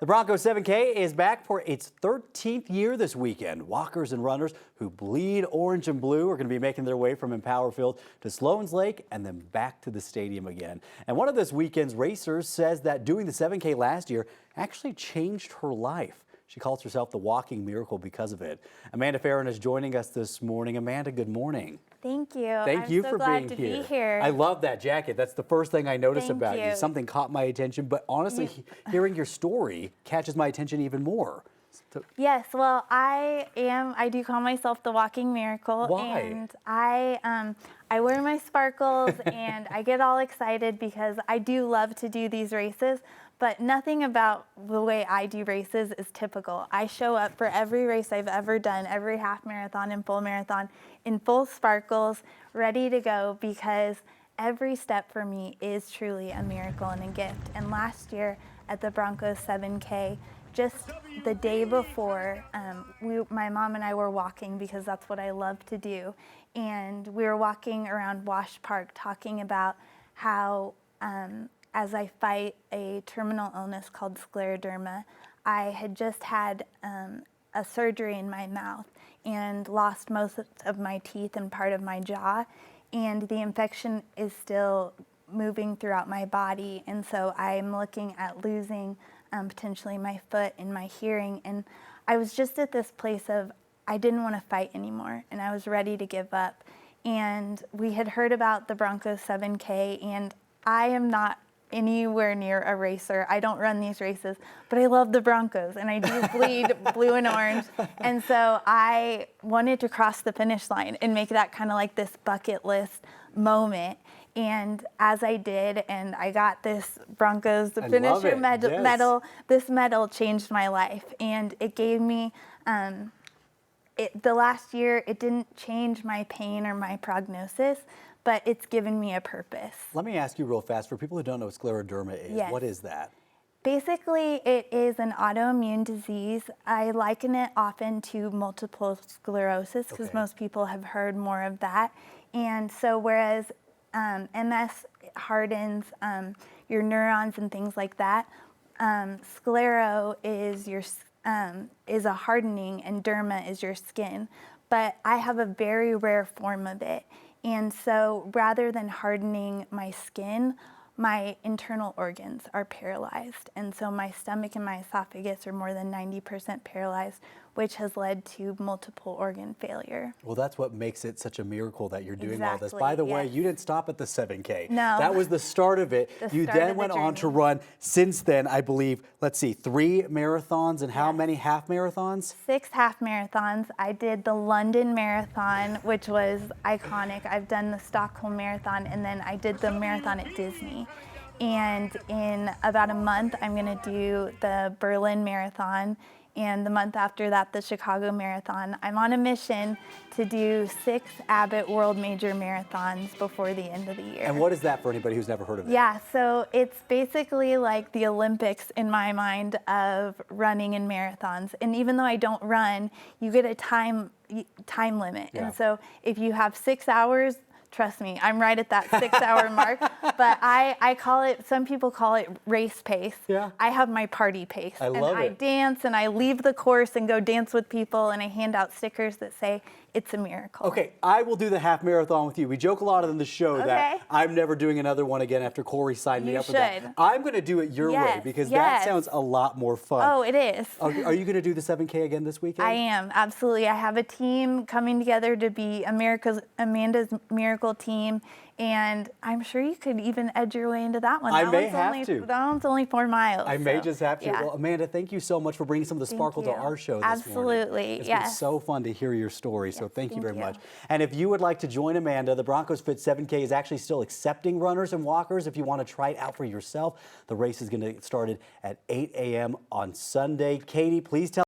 The Broncos 7K is back for its 13th year this weekend. Walkers and runners who bleed orange and blue are going to be making their way from Empower Field to Sloan's Lake and then back to the stadium again. And one of this weekend's racers says that doing the 7K last year actually changed her life. She calls herself the walking miracle because of it. Amanda Ferrin is joining us this morning. Amanda, good morning. Thank you. Thank you for being here. I'm so glad to be here. I love that jacket. That's the first thing I noticed Thank about you. you. Something caught my attention, but honestly, hearing your story catches my attention even more. Yes, well, I do call myself the walking miracle. Why? And I wear my sparkles and I get all excited because I do love to do these races, but nothing about the way I do races is typical. I show up for every race I've ever done, every half marathon and full marathon, in full sparkles, ready to go, because every step for me is truly a miracle and a gift. And last year at the Broncos 7K, just the day before, my mom and I were walking because that's what I love to do. And we were walking around Wash Park talking about how as I fight a terminal illness called scleroderma, I had just had a surgery in my mouth and lost most of my teeth and part of my jaw. And the infection is still moving throughout my body. And so I'm looking at losing potentially my foot and my hearing. And I was just at this place of, I didn't want to fight anymore and I was ready to give up. And we had heard about the Broncos 7K, and I am not anywhere near a racer. I don't run these races, but I love the Broncos and I do bleed blue and orange. And so I wanted to cross the finish line and make that kind of like this bucket list moment. And as I did, and I got this Broncos finisher medal, this medal changed my life. And it gave me, the last year, it didn't change my pain or my prognosis, but it's given me a purpose. Let me ask you real fast, for people who don't know what scleroderma is, Yes. What is that? Basically, it is an autoimmune disease. I liken it often to multiple sclerosis because most people have heard more of that. And so whereas MS hardens your neurons and things like that, sclero is a hardening and derma is your skin. But I have a very rare form of it. And so rather than hardening my skin, my internal organs are paralyzed. And so my stomach and my esophagus are more than 90% paralyzed, which has led to multiple organ failure. Well, that's what makes it such a miracle that you're doing all this. By the way, you didn't stop at the 7K. No. That was the start of it. You then went on to run, since then, I believe, let's see, 3 marathons and how many half marathons? 6 half marathons. I did the London Marathon, which was iconic. I've done the Stockholm Marathon, and then I did the marathon at Disney. And in about a month, I'm going to do the Berlin Marathon. And the month after that, the Chicago Marathon. I'm on a mission to do 6 Abbott World Major Marathons before the end of the year. And what is that for anybody who's never heard of it? Yeah, so it's basically like the Olympics in my mind of running in marathons. And even though I don't run, you get a time limit. Yeah. And so if you have 6 hours, trust me, I'm right at that 6-hour mark. But I call it, some people call it race pace. Yeah. I have my party pace. I love it. I dance and I leave the course and go dance with people, and I hand out stickers that say, it's a miracle. Okay, I will do the half marathon with you. We joke a lot on the show that I'm never doing another one again after Corey signed me up for that. I'm going to do it your way because that sounds a lot more fun. Oh, it is. Are you going to do the 7K again this weekend? I am, absolutely. I have a team coming together to be Amanda's Miracle team, and I'm sure you could even edge your way into that one. I may have to. That one's only 4 miles. I may just have to. Yeah. Well, Amanda, thank you so much for bringing some of the sparkle to our show this morning. Absolutely, It's been so fun to hear your story, so thank you very much. And if you would like to join Amanda, the Broncos Fit 7K is actually still accepting runners and walkers. If you want to try it out for yourself, the race is going to get started at 8 a.m. on Sunday. Katie, please tell